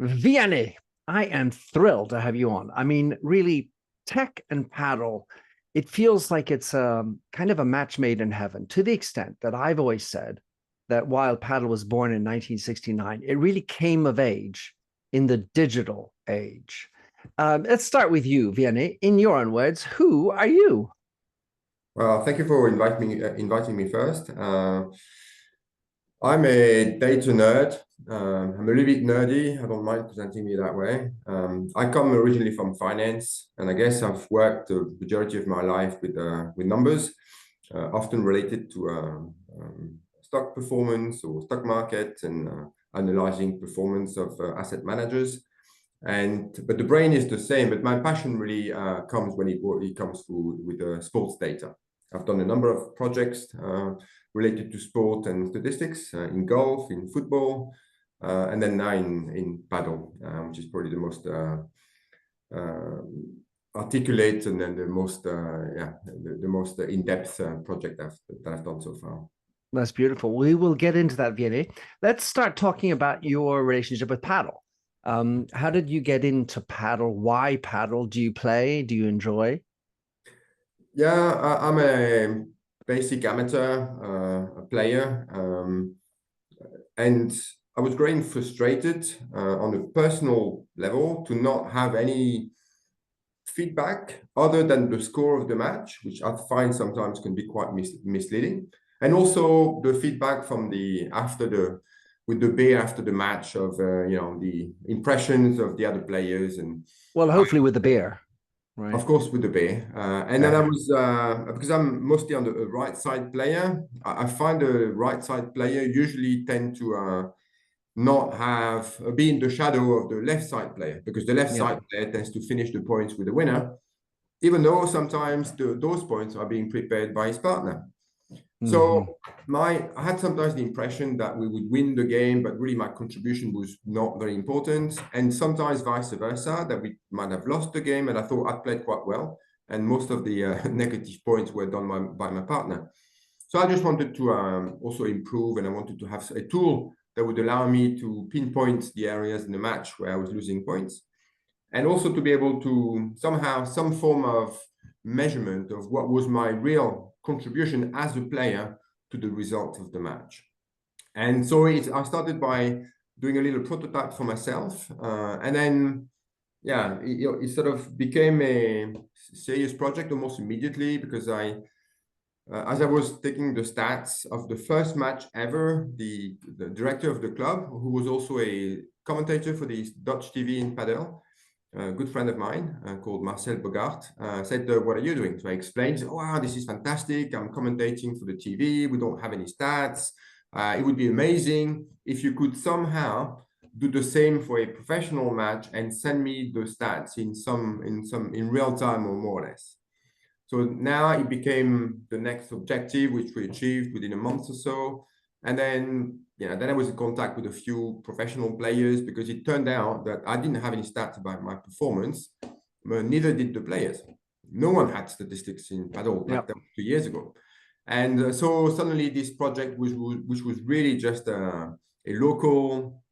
Vianney, I am thrilled to have you on. I mean, really, tech and paddle, it feels like it's kind of a match made in heaven to the extent that I've always said that while paddle was born in 1969, it really came of age in the digital age. Let's start with you, Vianney. In your own words, who are you? Well, thank you for inviting me first. I'm a data nerd. I'm a little bit nerdy. I don't mind presenting me that way. I come originally from finance, and I guess I've worked the majority of my life with numbers, often related to stock performance or stock market and analyzing performance of asset managers. But the brain is the same. But my passion really comes when it comes through with sports data. I've done a number of projects related to sport and statistics in golf, in football, and then now in paddle, which is probably the most uh, articulate and then the most in-depth project that I've done so far. That's beautiful. We will get into that, Vianney. Let's start talking about your relationship with paddle. How did you get into paddle? Why paddle? Do you play? Do you enjoy? Yeah, I'm a basic amateur a player, and I was growing frustrated on a personal level to not have any feedback other than the score of the match, which I find sometimes can be quite misleading, and also the feedback from the after the with the beer after the match of the impressions of the other players and Well, hopefully with the beer, of right? course, with the bay. And then I Yeah. was, because I'm mostly on the right side player, I find the right side player usually tend to not have, be in the shadow of the left side player, because the left Yep. side player tends to finish the points with the winner, even though sometimes those points are being prepared by his partner. So Hmm. I had sometimes the impression that we would win the game, but really my contribution was not very important. And sometimes vice versa, that we might have lost the game. And I thought I played quite well. And most of the negative points were done by my partner. So I just wanted to also improve, and I wanted to have a tool that would allow me to pinpoint the areas in the match where I was losing points, and also to be able to somehow some form of measurement of what was my real contribution as a player to the result of the match. And so I started by doing a little prototype for myself, and then yeah, it sort of became a serious project almost immediately, because as I was taking the stats of the first match ever, the director of the club, who was also a commentator for the Dutch TV in Padel, a good friend of mine called Marcel Bogart, said, what are you doing? So I explained, oh, wow, this is fantastic. I'm commentating for the TV. We don't have any stats. It would be amazing if you could somehow do the same for a professional match and send me the stats in real time or more or less. So now it became the next objective, which we achieved within a month or so. And then I was in contact with a few professional players, because it turned out that I didn't have any stats about my performance, but neither did the players. No one had statistics in paddle like Yep. that 2 years ago. And so suddenly this project, which was really just a local,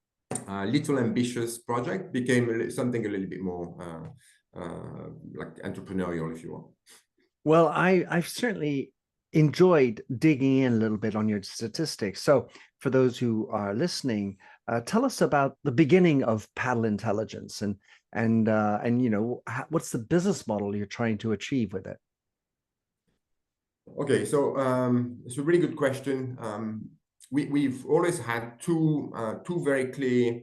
little ambitious project, became something a little bit more like entrepreneurial, if you want. Well, I've certainly enjoyed digging in a little bit on your statistics. So, for those who are listening, tell us about the beginning of Paddle Intelligence and what's the business model you're trying to achieve with it? Okay, so it's a really good question. We've always had two very clear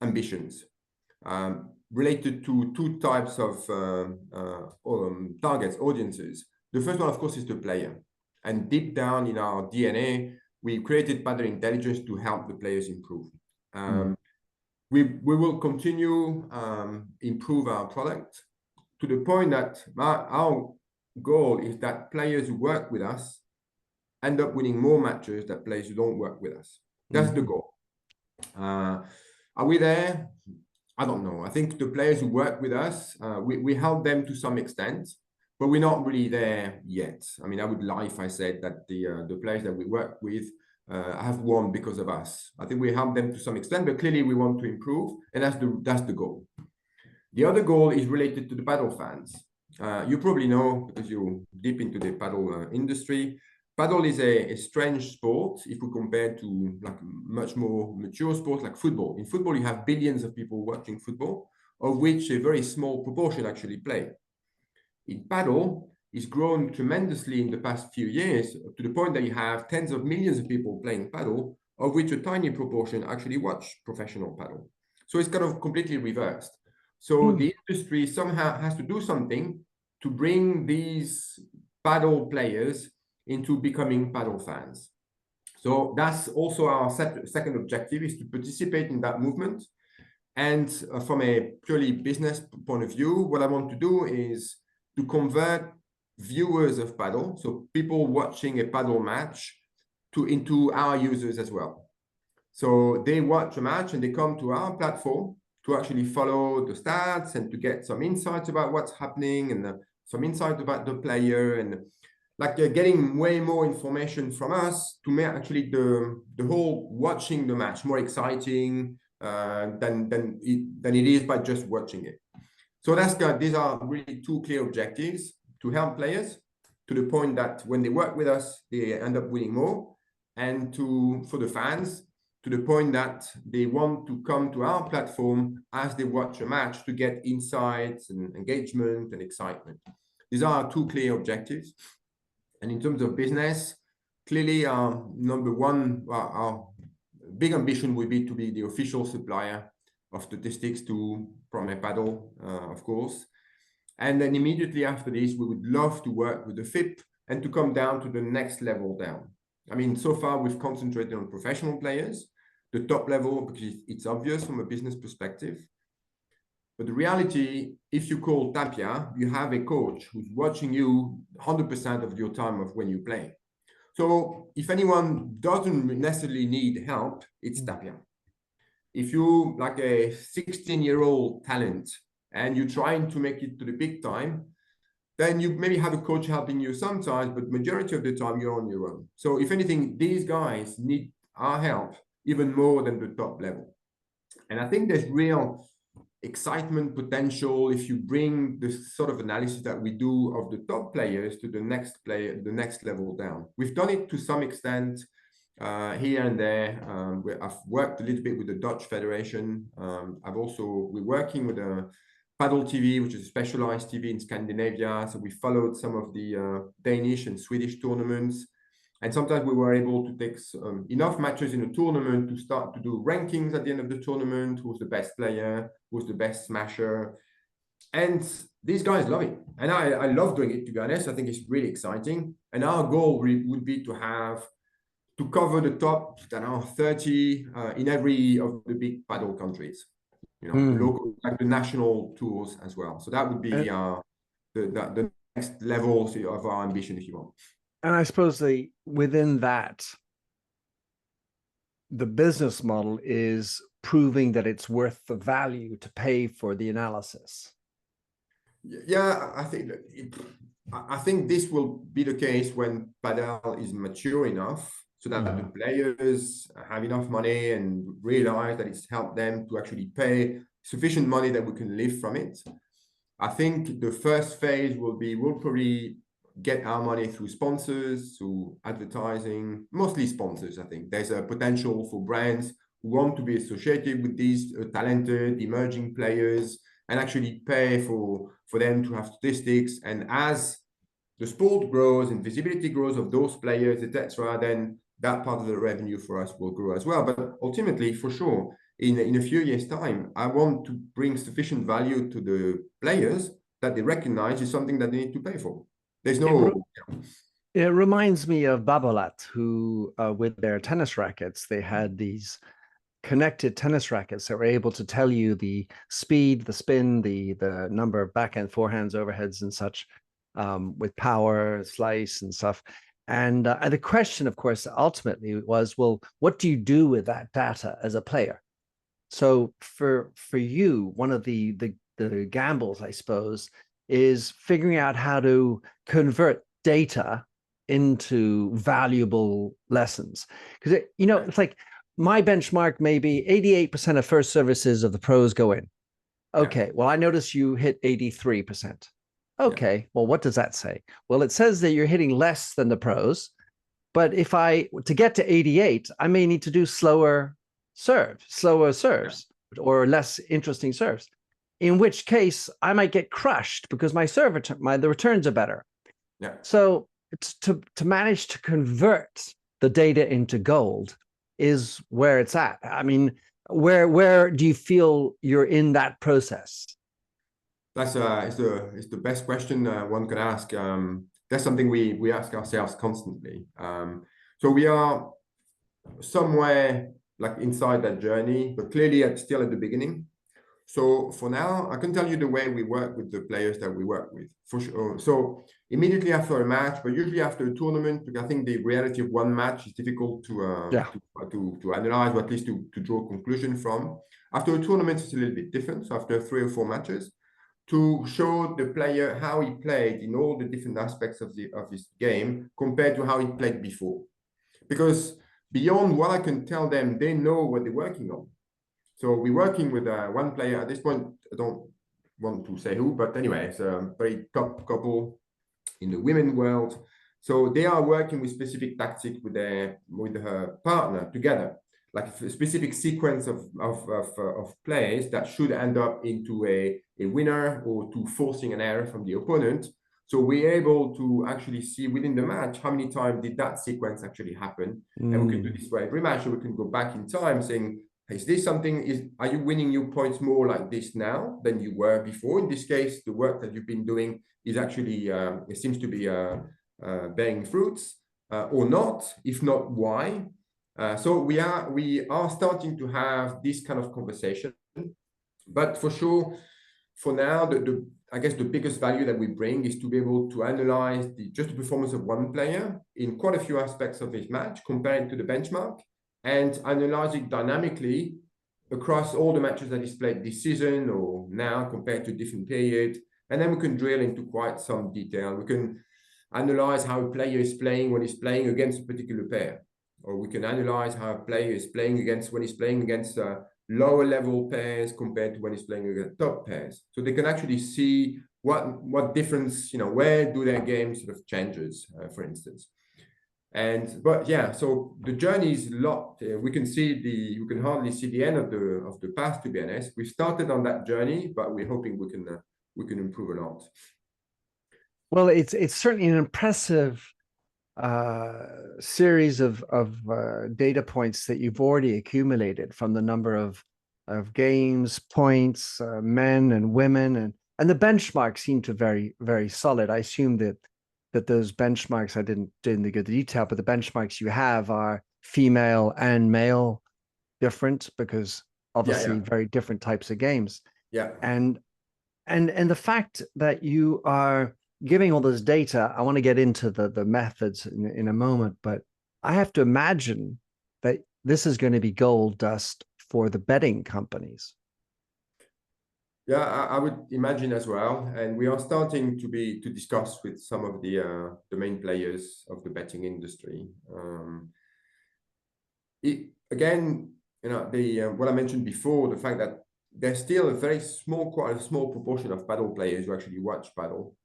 ambitions related to two types of targets, audiences. The first one, of course, is the player. And deep down in our DNA, we created Padel Intelligence to help the players improve. Mm. We will continue improve our product to the point that our goal is that players who work with us end up winning more matches than players who don't work with us. That's the Hmm. goal. Are we there? I don't know. I think the players who work with us, we help them to some extent, but we're not really there yet. I mean, I would lie if I said that the players that we work with have won because of us. I think we help them to some extent, but clearly we want to improve, and that's the goal. The other goal is related to the paddle fans. You probably know, because you're deep into the paddle industry, paddle is a strange sport if we compare to like much more mature sports like football. In football, you have billions of people watching football, of which a very small proportion actually play. In paddle, it's grown tremendously in the past few years to the point that you have tens of millions of people playing paddle, of which a tiny proportion actually watch professional paddle. So it's kind of completely reversed. So the industry somehow has to do something to bring these paddle players into becoming paddle fans. So that's also our second objective, is to participate in that movement. And from a purely business point of view, what I want to do is to convert viewers of paddle, so people watching a paddle match, into our users as well. So they watch a match and they come to our platform to actually follow the stats and to get some insights about what's happening, and some insight about the player, and like getting way more information from us to make actually the whole watching the match more exciting than it is by just watching it. So these are really two clear objectives: to help players to the point that when they work with us, they end up winning more, and for the fans to the point that they want to come to our platform as they watch a match to get insights and engagement and excitement. These are our two clear objectives. And in terms of business, clearly number one, our big ambition would be to be the official supplier of statistics to Premier Paddle, of course. And then immediately after this, we would love to work with the FIP and to come down to the next level down. I mean, so far we've concentrated on professional players, the top level, because it's obvious from a business perspective. But the reality, if you call Tapia, you have a coach who's watching you 100% of your time of when you play. So if anyone doesn't necessarily need help, it's Tapia. If you like a 16-year-old talent and you're trying to make it to the big time, then you maybe have a coach helping you sometimes, but majority of the time you're on your own. So if anything, these guys need our help even more than the top level. And I think there's real excitement potential if you bring the sort of analysis that we do of the top players to the next level down. We've done it to some extent here and there. I've worked a little bit with the Dutch Federation. We're working with a Padel TV, which is a specialized TV in Scandinavia. So we followed some of the Danish and Swedish tournaments. And sometimes we were able to take enough matches in a tournament to start to do rankings at the end of the tournament. Who's the best player? Who's the best smasher? And these guys love it. And I love doing it, to be honest. I think it's really exciting. And our goal would be to cover the top 30 in every of the big paddle countries. You know, the local, like the national tours as well. So that would be the next level of our ambition, if you want. And I suppose within that, the business model is proving that it's worth the value to pay for the analysis. Yeah, I think this will be the case when Padel is mature enough so that the players have enough money and realize that it's helped them to actually pay sufficient money that we can live from it. I think the first phase we'll probably get our money through sponsors, through advertising, mostly sponsors. I think there's a potential for brands who want to be associated with these talented emerging players and actually pay for them to have statistics. And as the sport grows and visibility grows of those players, etc., then that part of the revenue for us will grow as well. But ultimately, for sure, in a few years' time, I want to bring sufficient value to the players that they recognize is something that they need to pay for. There's no. It reminds me of Babolat, who with their tennis rackets, they had these connected tennis rackets that were able to tell you the speed, the spin, the number of backhands, forehands, overheads, and such, with power, slice, and stuff. And the question, of course, ultimately was, well, what do you do with that data as a player? So for you, one of the gambles, I suppose, is figuring out how to convert data into valuable lessons. Because, it's like my benchmark may be 88% of first services of the pros go in. Okay, well, I notice you hit 83%. Okay, well, what does that say? Well, it says that you're hitting less than the pros, but to get to 88, I may need to do slower serves, or less interesting serves. In which case, I might get crushed because the returns are better. Yeah. So it's to manage to convert the data into gold is where it's at. I mean, where do you feel you're in that process? That's it's the best question one can ask. That's something we ask ourselves constantly. So we are somewhere like inside that journey, but clearly still at the beginning. So for now, I can tell you the way we work with the players that we work with, for sure. So immediately after a match, but usually after a tournament, because I think the reality of one match is difficult to analyze, or at least to draw a conclusion from. After a tournament, it's a little bit different. So after 3 or 4 matches, to show the player how he played in all the different aspects of his game compared to how he played before. Because beyond what I can tell them, they know what they're working on. So we're working with one player at this point. I don't want to say who, but anyway, it's a very top couple in the women world. So they are working with specific tactics with her partner together, like a specific sequence of plays that should end up into a winner or to forcing an error from the opponent. So we're able to actually see within the match how many times did that sequence actually happen. And we can do this for every match. So we can go back in time saying, is this something, are you winning your points more like this now than you were before? In this case, the work that you've been doing is actually, it seems to be bearing fruits or not. If not, why? So we are starting to have this kind of conversation. But for sure, for now, I guess the biggest value that we bring is to be able to analyze just the performance of one player in quite a few aspects of his match, comparing to the benchmark, and analyze it dynamically across all the matches that he's played this season or now compared to different periods. And then we can drill into quite some detail. We can analyze how a player is playing when he's playing against a particular pair, or we can analyze how a player is playing when he's playing against lower level pairs compared to when he's playing against top pairs. So they can actually see what difference, where do their games sort of changes, for instance. But yeah, so the journey is a lot. We can hardly see the end of the path, to be honest. We started on that journey, but we're hoping we can improve a lot. Well, it's certainly an impressive series of data points that you've already accumulated from the number of games, points, men and women, and the benchmarks seem to very, very solid. I assume that those benchmarks, I didn't get the detail, but the benchmarks you have are female and male different, because obviously very different types of games. Yeah. And the fact that you are giving all this data, I want to get into the methods in a moment, but I have to imagine that this is going to be gold dust for the betting companies. Yeah, I would imagine as well, and we are starting to discuss with some of the main players of the betting industry. Again, what I mentioned before, the fact that there's still quite a small proportion of paddle players who actually watch paddle.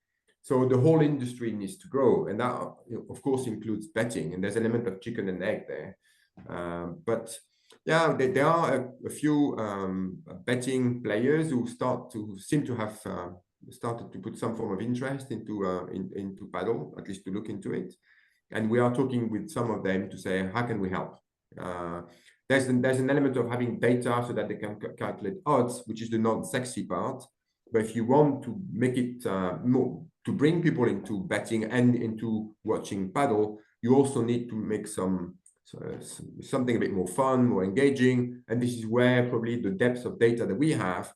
So the whole industry needs to grow, and that of course includes betting, and there's an element of chicken and egg there. But yeah, there are a few betting players who seem to have started to put some form of interest into paddle, at least to look into it. And we are talking with some of them to say, how can we help? There's an element of having data so that they can calculate odds, which is the non-sexy part. But if you want to make it more, to bring people into betting and into watching paddle, you also need to make something a bit more fun, more engaging. And this is where probably the depth of data that we have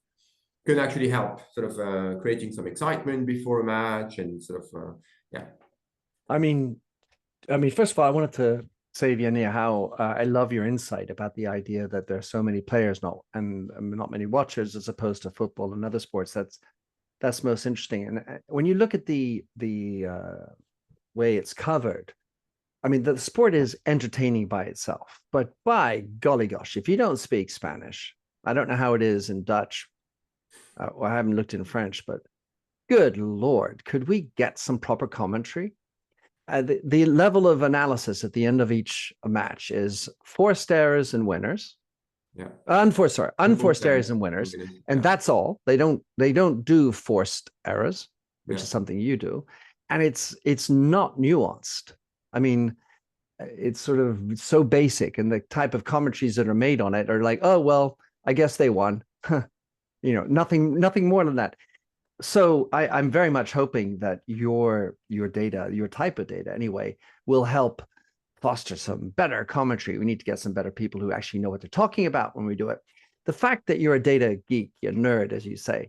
can actually help sort of creating some excitement before a match and sort of, yeah. I mean, first of all, I wanted to say, Vianney, how I love your insight about the idea that there are so many players and not many watchers as opposed to football and other sports. That's most interesting. And when you look at the way it's covered, I mean, the sport is entertaining by itself, but by golly gosh, if you don't speak Spanish, I don't know how it is in Dutch. Well, I haven't looked in French, but good Lord, could we get some proper commentary? The level of analysis at the end of each match is forced errors and winners. Yeah. Unforced errors and winners, and that's all. They don't do forced errors, which is something you do, and it's not nuanced. I mean, it's sort of so basic, and the type of commentaries that are made on it are like, oh well, I guess they won. Nothing more than that. So I'm very much hoping that your data, your type of data anyway, will help foster some better commentary. We need to get some better people who actually know what they're talking about when we do it. The fact that you're a data geek, a nerd, as you say,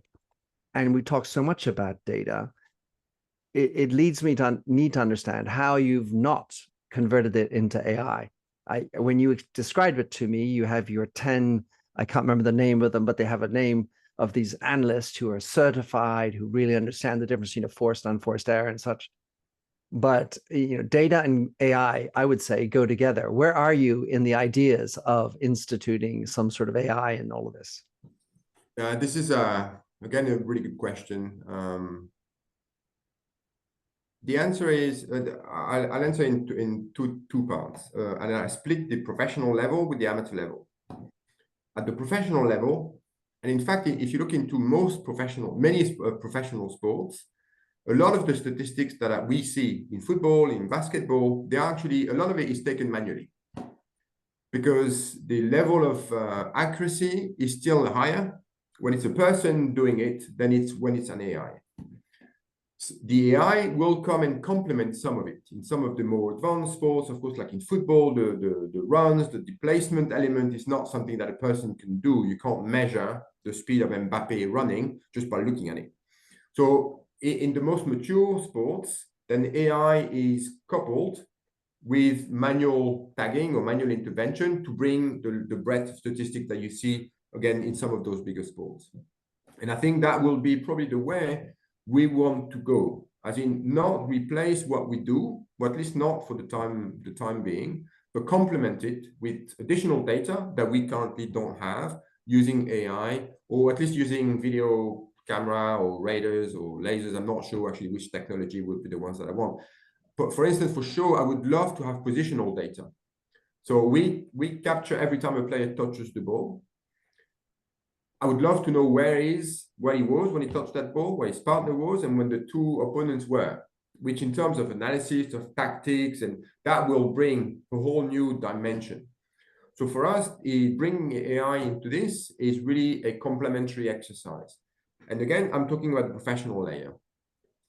and we talk so much about data, it leads me to need to understand how you've not converted it into AI. When you described it to me, you have your 10, I can't remember the name of them, but they have a name of these analysts who are certified, who really understand the difference between forced and unforced error and such. But data and AI, I would say, go together. Where are you in the ideas of instituting some sort of AI in all of this? This is again a really good question. The answer is I'll answer in two parts, and I split the professional level with the amateur level. At the professional level, and in fact, if you look into many professional sports, a lot of the statistics that we see in football, in basketball, a lot of it is taken manually because the level of accuracy is still higher when it's a person doing it than when it's an AI. The AI will come and complement some of it. In some of the more advanced sports, of course, like in football, the runs, the displacement element is not something that a person can do. You can't measure the speed of Mbappe running just by looking at it. So in the most mature sports, then AI is coupled with manual tagging or manual intervention to bring the breadth of statistics that you see, again, in some of those bigger sports. And I think that will be probably the way we want to go, as in not replace what we do, or at least not for the time being, but complement it with additional data that we currently don't have using AI, or at least using video camera or radars or lasers. I'm not sure actually which technology would be the ones that I want. But for instance, for sure, I would love to have positional data. So we capture every time a player touches the ball. I would love to know where he was when he touched that ball, where his partner was, and when the two opponents were, which in terms of analysis, of tactics, and that will bring a whole new dimension. So for us, bringing AI into this is really a complementary exercise. And again, I'm talking about the professional layer.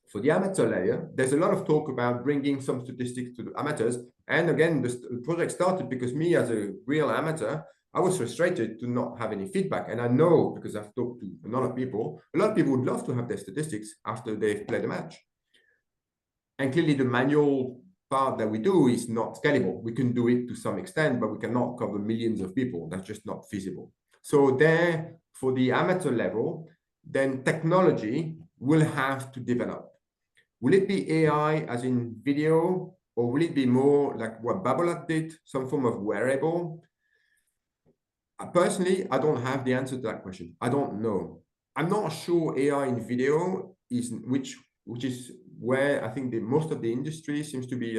For the amateur layer, there's a lot of talk about bringing some statistics to the amateurs. And again, the project started because me as a real amateur, I was frustrated to not have any feedback. And I know, because I've talked to a lot of people would love to have their statistics after they've played a match. And clearly the manual part that we do is not scalable. We can do it to some extent, but we cannot cover millions of people. That's just not feasible. So there, for the amateur level, then technology will have to develop. Will it be AI as in video, or will it be more like what Babolat did, some form of wearable? Personally, I don't have the answer to that question. I don't know. I'm not sure AI in video is which is where I think most of the industry seems to be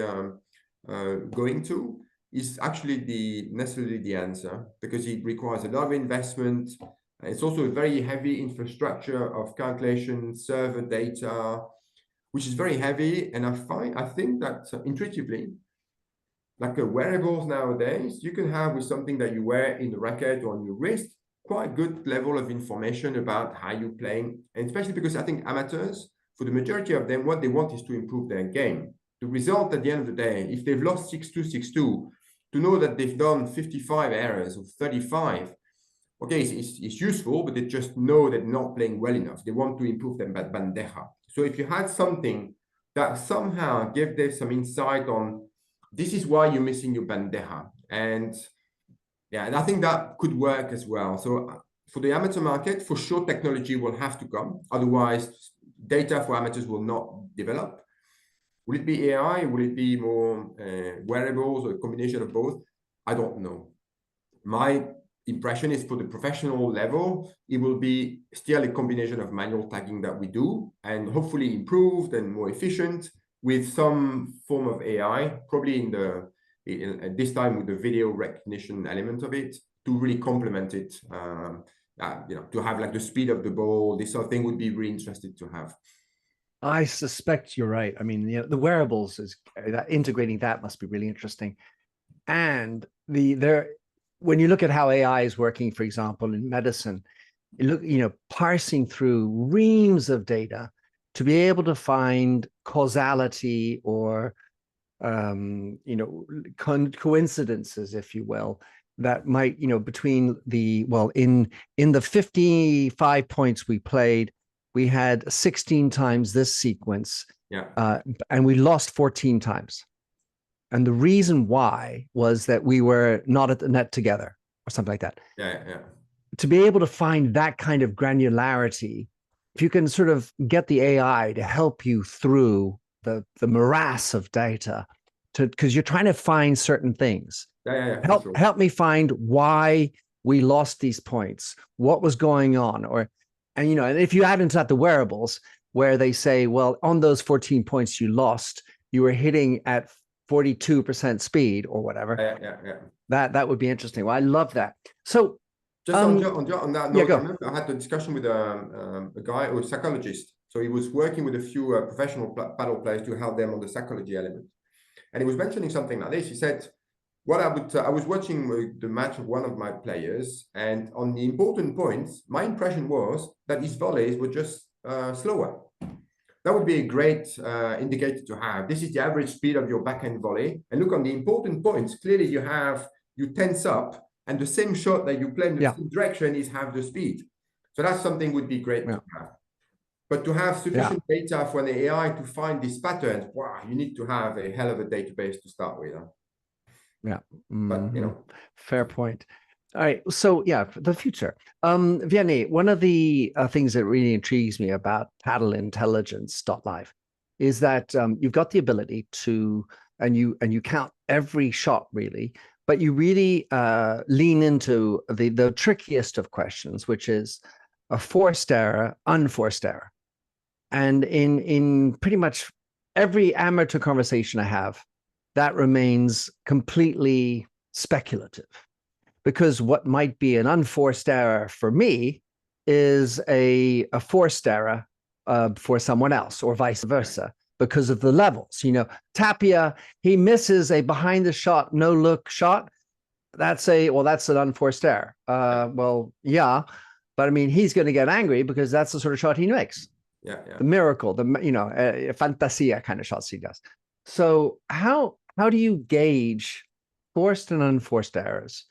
going to, is actually necessarily the answer, because it requires a lot of investment. It's also a very heavy infrastructure of calculation, server data, which is very heavy. And I think that intuitively, like wearables nowadays, you can have with something that you wear in the racket or on your wrist, quite good level of information about how you're playing. And especially because I think amateurs, for the majority of them, what they want is to improve their game. The result at the end of the day, if they've lost 6-2, 6-2, to know that they've done 55 errors or 35, okay, it's useful, but they just know they're not playing well enough. They want to improve their bandeja. So if you had something that somehow gave them some insight on, this is why you're missing your bandeja. And yeah, and I think that could work as well. So for the amateur market, for sure, technology will have to come. Otherwise, data for amateurs will not develop. Will it be AI? Will it be more wearables or a combination of both? I don't know. My impression is for the professional level, it will be still a combination of manual tagging that we do and hopefully improved and more efficient with some form of AI, probably at this time with the video recognition element of it to really complement it. To have like the speed of the ball, this sort of thing would be really interesting to have. I suspect you're right. I mean, the wearables is integrating that must be really interesting. And when you look at how AI is working, for example, in medicine, parsing through reams of data to be able to find causality or coincidences, if you will, that might, between in the 55 points we played, we had 16 times this sequence, and we lost 14 times. And the reason why was that we were not at the net together or something like that. Yeah. To be able to find that kind of granularity, if you can sort of get the AI to help you through the morass of data, because you're trying to find certain things. Help me find why we lost these points, what was going on, and if you add into that the wearables, where they say, well, on those 14 points you lost, you were hitting at 42% speed or whatever. That would be interesting. Well, I love that. So just on that note, go. I remember I had a discussion with a guy who was a psychologist. So he was working with a few professional paddle players to help them on the psychology element. And he was mentioning something like this. He said, I was watching the match of one of my players, and on the important points, my impression was that his volleys were just slower. That would be a great indicator to have. This is the average speed of your backhand volley. And look on the important points. Clearly, you tense up, and the same shot that you play in the same direction is half the speed. So that's something would be great to have. But to have sufficient data for an AI to find these patterns, wow, you need to have a hell of a database to start with. Yeah. But fair point. All right. So for the future. Vianney, one of the things that really intrigues me about Padel Intelligence .live is that you've got the ability to, and you count every shot really, but you really lean into the trickiest of questions, which is a forced error, unforced error. And in pretty much every amateur conversation I have, that remains completely speculative, because what might be an unforced error for me is a forced error for someone else, or vice versa, because of the levels. Tapia, he misses a behind the shot, no look shot. That's an unforced error. But I mean, he's going to get angry because that's the sort of shot he makes. The miracle, fantasia kind of shots he does. So how do you gauge forced and unforced errors?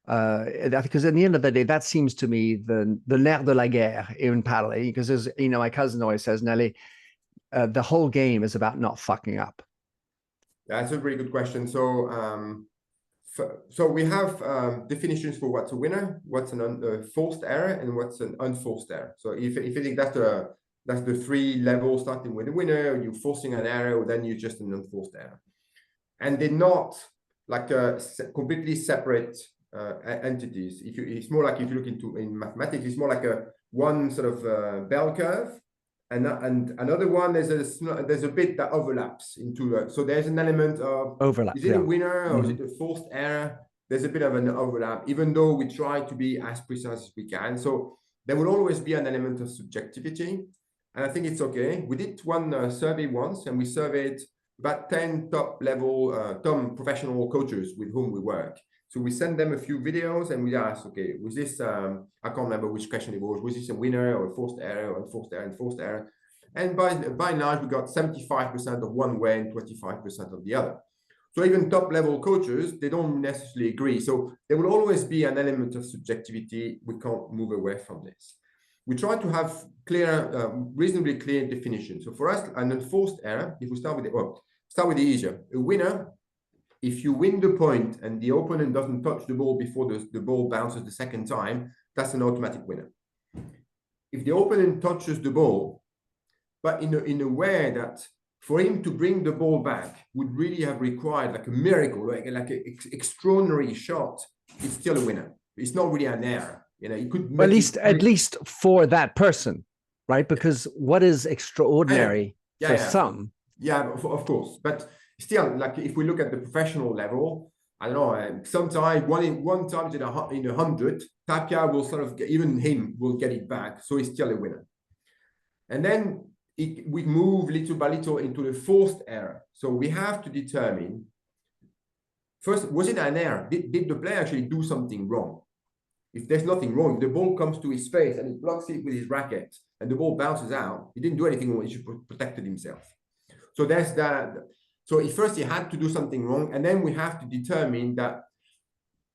Because at the end of the day, that seems to me the nerf de la guerre in paddle. Because my cousin always says, Nelly, the whole game is about not fucking up. That's a really good question. So we have definitions for what's a winner, what's a forced error, and what's an unforced error. So if you think that's the three levels, starting with the winner, you're forcing an error, then you're just an unforced error. And they're not like completely separate entities. It's more like, if you look in mathematics, it's more like one sort of bell curve, and another one, there's a bit that overlaps into so there's an element of overlap. Is it a winner or is it a forced error? There's a bit of an overlap, even though we try to be as precise as we can. So there will always be an element of subjectivity, and I think it's okay. We did one survey once, and we surveyed about 10 top professional coaches with whom we work. So we send them a few videos, and we ask, okay, was this, I can't remember which question it was this a winner or a forced error or unforced error and forced error? And by and large, we got 75% of one way and 25% of the other. So even top level coaches, they don't necessarily agree. So there will always be an element of subjectivity. We can't move away from this. We try to have reasonably clear definition. So for us, an unforced error, if we start with the easier. A winner, if you win the point and the opponent doesn't touch the ball before the ball bounces the second time, that's an automatic winner. If the opponent touches the ball, but in a way that For him to bring the ball back would really have required like a miracle, like an extraordinary shot. It's still a winner. It's not really an error. You know, he could Or make at least for that person, right? Because what is extraordinary for some? Yeah, of course. But still, like if we look at the professional level, I don't know. Sometimes one time in 100, Tapia will sort of even him will get it back, so he's still a winner. And then we move little by little into the forced error. So we have to determine first, was it an error? Did the player actually do something wrong? If there's nothing wrong, if the ball comes to his face and he blocks it with his racket and the ball bounces out, he didn't do anything wrong, he should protected himself. So there's that. So first he had to do something wrong, and then we have to determine that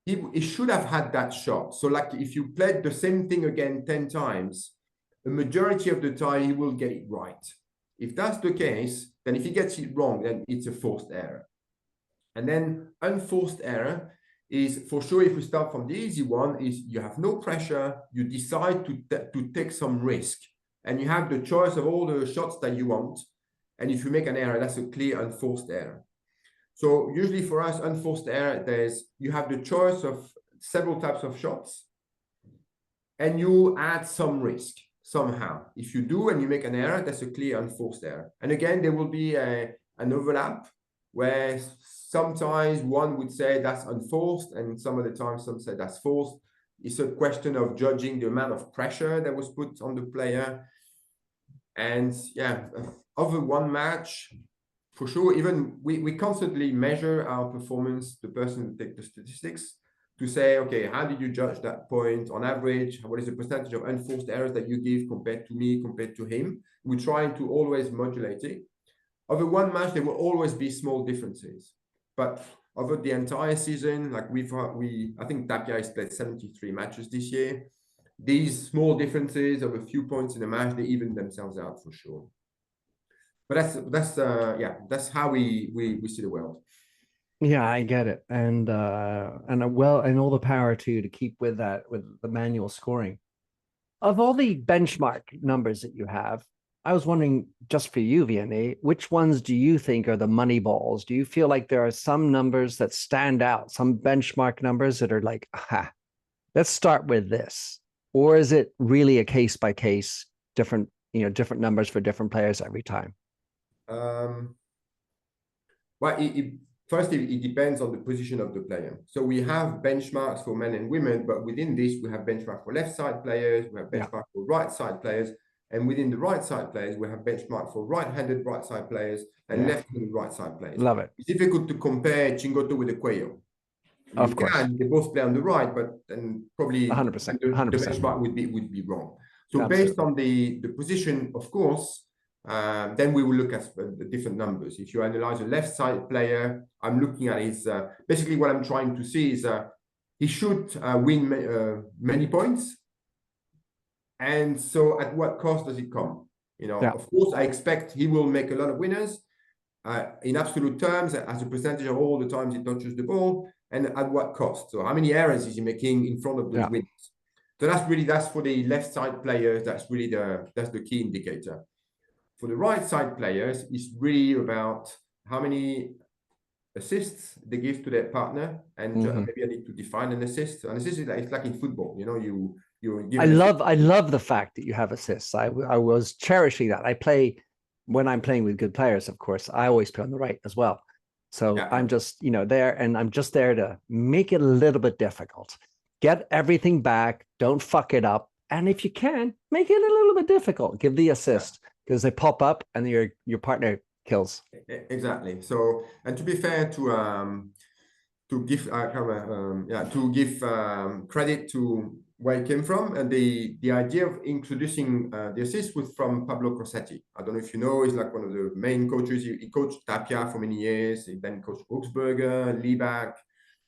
he should have had that shot. So like if you played the same thing again 10 times, the majority of the time he will get it right. If that's the case, then if he gets it wrong, then it's a forced error. And then unforced error is for sure, if we start from the easy one, is you have no pressure, you decide to take some risk, and you have the choice of all the shots that you want. And if you make an error, that's a clear unforced error. So usually for us, unforced error, you have the choice of several types of shots, and you add some risk somehow. If you do and you make an error, that's a clear unforced error. And again, there will be an overlap where sometimes one would say that's unforced, and some of the time some say that's forced. It's a question of judging the amount of pressure that was put on the player. And yeah, over one match, for sure, even we constantly measure our performance, the person who takes the statistics, to say, okay, how did you judge that point on average? What is the percentage of unforced errors that you give compared to me, compared to him? We're trying to always modulate it. Over one match, there will always be small differences. But over the entire season, like I think Tapia has played 73 matches this year. These small differences of a few points in a match, they even themselves out for sure. But that's how we see the world. Yeah, I get it. And all the power to keep with that, with the manual scoring. Of all the benchmark numbers that you have, I was wondering, just for you, Vianney, which ones do you think are the money balls? Do you feel like there are some numbers that stand out, some benchmark numbers that are like, let's start with this? Or is it really a case by case, different numbers for different players every time? Well, first, it depends on the position of the player. So we have benchmarks for men and women, but within this, we have benchmark for left side players, we have benchmark for right side players, and within the right side players, we have benchmark for right-handed right side players and left-handed right side players. Love it. It's difficult to compare Chingoto with a Cuello. Of course. They both play on the right, but then probably 100%, the benchmark would be wrong. So absolutely. based on the position, of course, then we will look at the different numbers. If you analyze a left side player, I'm looking at his, basically what I'm trying to see is he should win many points. And so at what cost does it come? Of course, I expect he will make a lot of winners in absolute terms, as a percentage of all the times he touches the ball, and at what cost? So how many errors is he making in front of those winners? So that's for the left side players, that's really that's the key indicator. For the right side players, it's really about how many assists they give to their partner, and maybe I need to define an assist. An assist is it's like in football, you give. I love the fact that you have assists. I was cherishing that. When I'm playing with good players, of course, I always play on the right as well. So I'm just there, and I'm just there to make it a little bit difficult. Get everything back. Don't fuck it up. And if you can, make it a little bit difficult. Give the assist. Because they pop up and your partner kills. Exactly. So, and to be fair, to give credit to where it came from, and the idea of introducing the assist was from Pablo Crossetti. I don't know if you know, he's like one of the main coaches. He coached Tapia for many years. He then coached Augsburger, Liebach.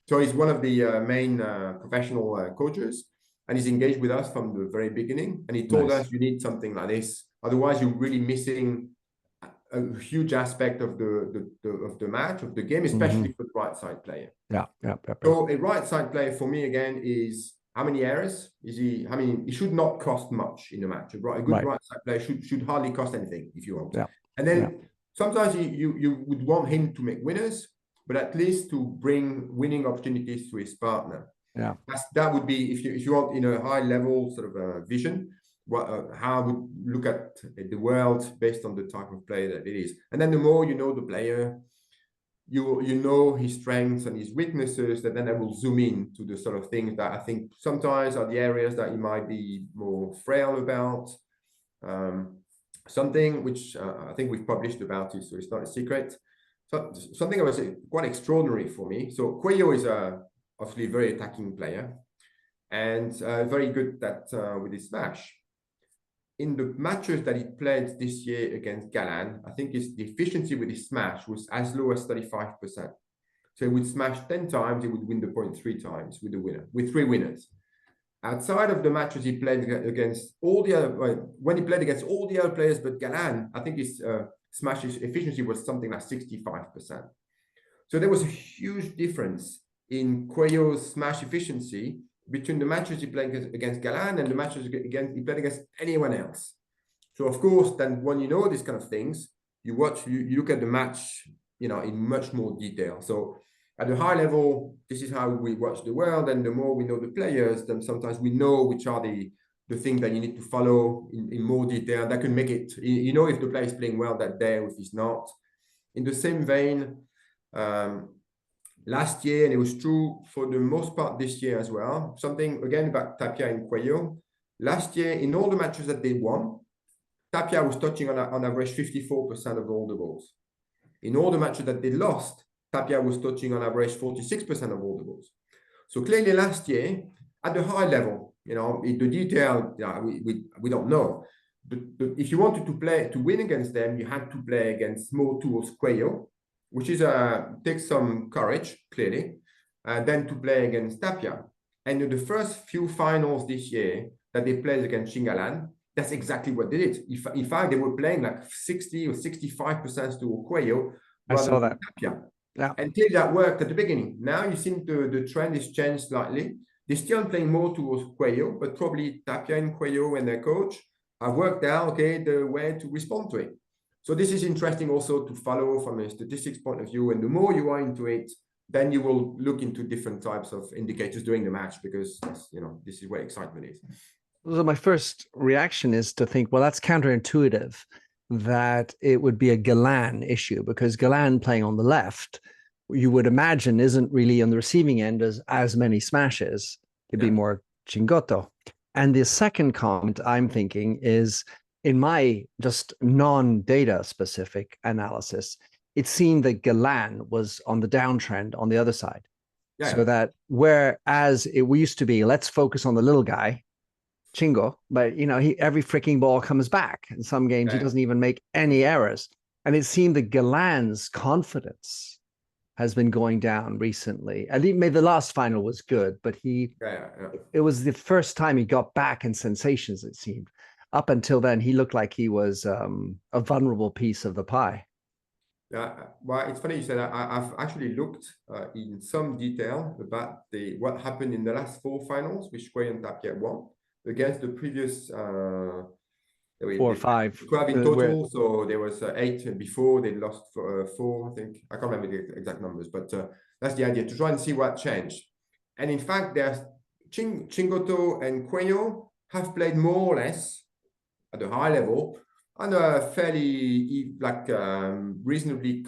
So he's one of the main professional coaches, and he's engaged with us from the very beginning. And he told us, you need something like this. Otherwise, you're really missing a huge aspect of the match, of the game, especially for the right side player. So a right side player for me again is how many errors is he? I mean, it should not cost much in a match. A good right side player should hardly cost anything if you want. And then sometimes you would want him to make winners, but at least to bring winning opportunities to his partner. Yeah. That would be, if you want in a high level sort of vision, how I would look at the world based on the type of player that it is. And then the more you know the player, you know his strengths and his weaknesses, that then I will zoom in to the sort of things that I think sometimes are the areas that he might be more frail about. Something which I think we've published about it, so it's not a secret. So something that was quite extraordinary for me. So Cuello is obviously a very attacking player and very good with his smash. In the matches that he played this year against Galan, I think the efficiency with his smash was as low as 35%. So he would smash 10 times, he would win the point 3 times with the winner, with 3 winners. Outside of the matches he played against all the other, when he played against all the other players but Galan, I think his smash efficiency was something like 65%. So there was a huge difference in Cuello's smash efficiency between the matches he played against Galan and the matches he played against anyone else. So of course, then when you know these kind of things, you look at the match, in much more detail. So at a high level, this is how we watch the world, and the more we know the players, then sometimes we know which are the things that you need to follow in more detail. That can make it, if the player is playing well that day or if he's not. In the same vein, last year, and it was true for the most part this year as well, something again about Tapia and Cuello. Last year, in all the matches that they won, Tapia was touching on average 54% of all the balls. In all the matches that they lost, Tapia was touching on average 46% of all the balls. So clearly last year, at the high level, in the detail, we don't know. But if you wanted to win against them, you had to play against more towards Cuello, which is takes some courage, clearly, then to play against Tapia. And in the first few finals this year that they played against Chingalan, that's exactly what they did. In fact, they were playing like 60 or 65% to Cuello rather than Tapia. Yeah. And clearly that worked at the beginning. Now you think the trend has changed slightly. They're still playing more towards Cuello, but probably Tapia and Cuello and their coach have worked out, the way to respond to it. So this is interesting also to follow from a statistics point of view. And the more you are into it, then you will look into different types of indicators during the match, because this is where excitement is. So my first reaction is to think, well, that's counterintuitive that it would be a Galan issue, because Galan playing on the left, you would imagine isn't really on the receiving end as many smashes. It'd be more Chingotto. And the second comment I'm thinking is, in my just non-data specific analysis, it seemed that Galan was on the downtrend on the other side. Yeah. So that whereas we used to be, let's focus on the little guy, Chingo, but every freaking ball comes back. In some games, he doesn't even make any errors. And it seemed that Galan's confidence has been going down recently. I think maybe the last final was good, but it was the first time he got back in sensations, it seemed. Up until then, he looked like he was a vulnerable piece of the pie. Yeah, well, it's funny you said that. I've actually looked in some detail about what happened in the last 4 finals, which Cuello and Tapia won against the previous 4 or 5 12 in total. So there was 8 before. They lost 4, I think. I can't remember the exact numbers, but that's the idea, to try and see what changed. And in fact, there's Chingotto and Cuello have played more or less at a high level on a fairly reasonably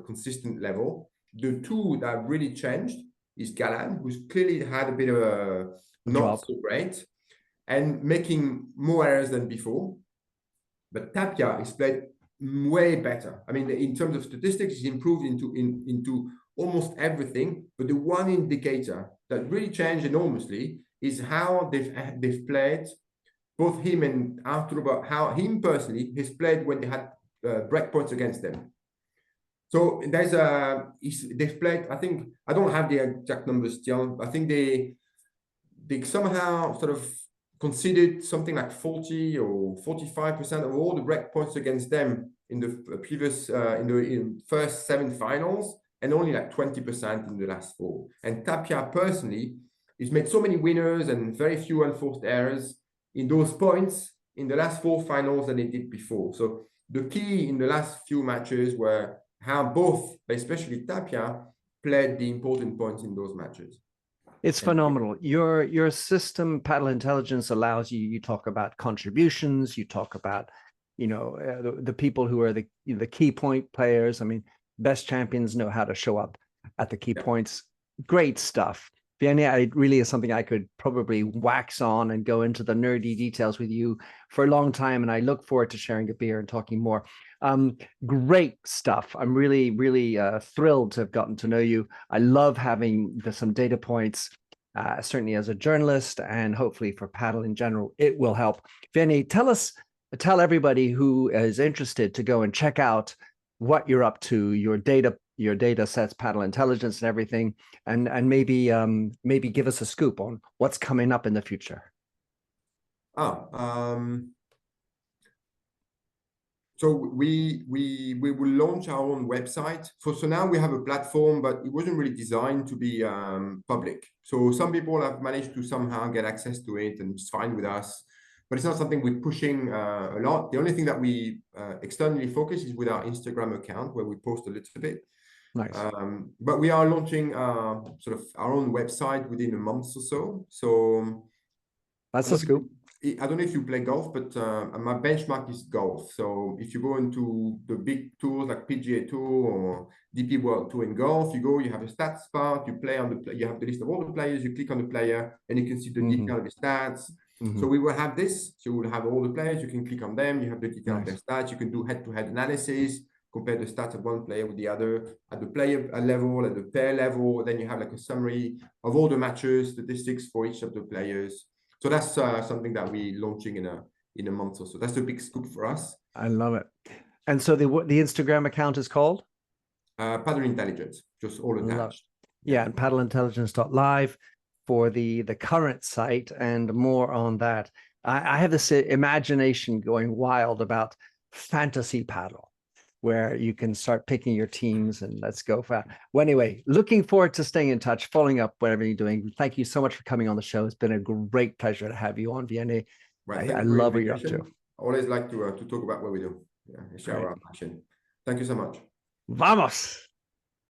consistent level. The two that really changed is Galan, who's clearly had a bit of a not so great and making more errors than before. But Tapia is played way better. I mean, in terms of statistics, he's improved into almost everything. But the one indicator that really changed enormously is how they've played, both him and Arturo, but how him personally has played when they had breakpoints against them. So they've played, I think, I don't have the exact numbers still. I think they somehow sort of conceded something like 40 or 45% of all the breakpoints against them in the previous, in first 7 finals, and only like 20% in the last 4. And Tapia personally has made so many winners and very few unforced errors in those points in the last 4 finals than he did before. So the key in the last few matches were how both, especially Tapia, played the important points in those matches. It's phenomenal. Your system, Padel Intelligence, allows you. You talk about contributions. You talk about, the people who are the key point players. I mean, best champions know how to show up at the key points. Great stuff. Vianney, it really is something I could probably wax on and go into the nerdy details with you for a long time. And I look forward to sharing a beer and talking more. Great stuff. I'm really, really thrilled to have gotten to know you. I love having some data points, certainly as a journalist, and hopefully for Padel in general, it will help. Vianney, tell everybody who is interested to go and check out what you're up to, your data sets, Padel Intelligence and everything, and maybe give us a scoop on what's coming up in the future. So we will launch our own website. So now we have a platform, but it wasn't really designed to be public. So some people have managed to somehow get access to it, and it's fine with us. But it's not something we're pushing a lot. The only thing that we externally focus is with our Instagram account, where we post a little bit. Nice. But we are launching sort of our own website within a month or so. So that's a scoop. I don't know if you play golf, but my benchmark is golf. So if you go into the big tours like PGA Tour or DP World Tour in golf, you have a stats part, you play on you have the list of all the players, you click on the player, and you can see the detail of the stats. So we will have this. So we'll have all the players, you can click on them, you have the detail of their stats, you can do head-to-head analysis, compare the stats of one player with the other at the player level, at the pair level. Then you have like a summary of all the matches, statistics for each of the players. So that's something that we're launching in a month or so. That's a big scoop for us. I love it. And so the Instagram account is called? Padel Intelligence, just all attached. Yeah, and padelintelligence.live for the current site, and more on that. I have this imagination going wild about fantasy paddle, where you can start picking your teams and let's go for. Well, anyway, looking forward to staying in touch, following up whatever you're doing. Thank you so much for coming on the show. It's been a great pleasure to have you on, Vianney. Right. I love what you're up to. I always like to talk about what we do. Yeah, share our passion. Thank you so much. Vamos.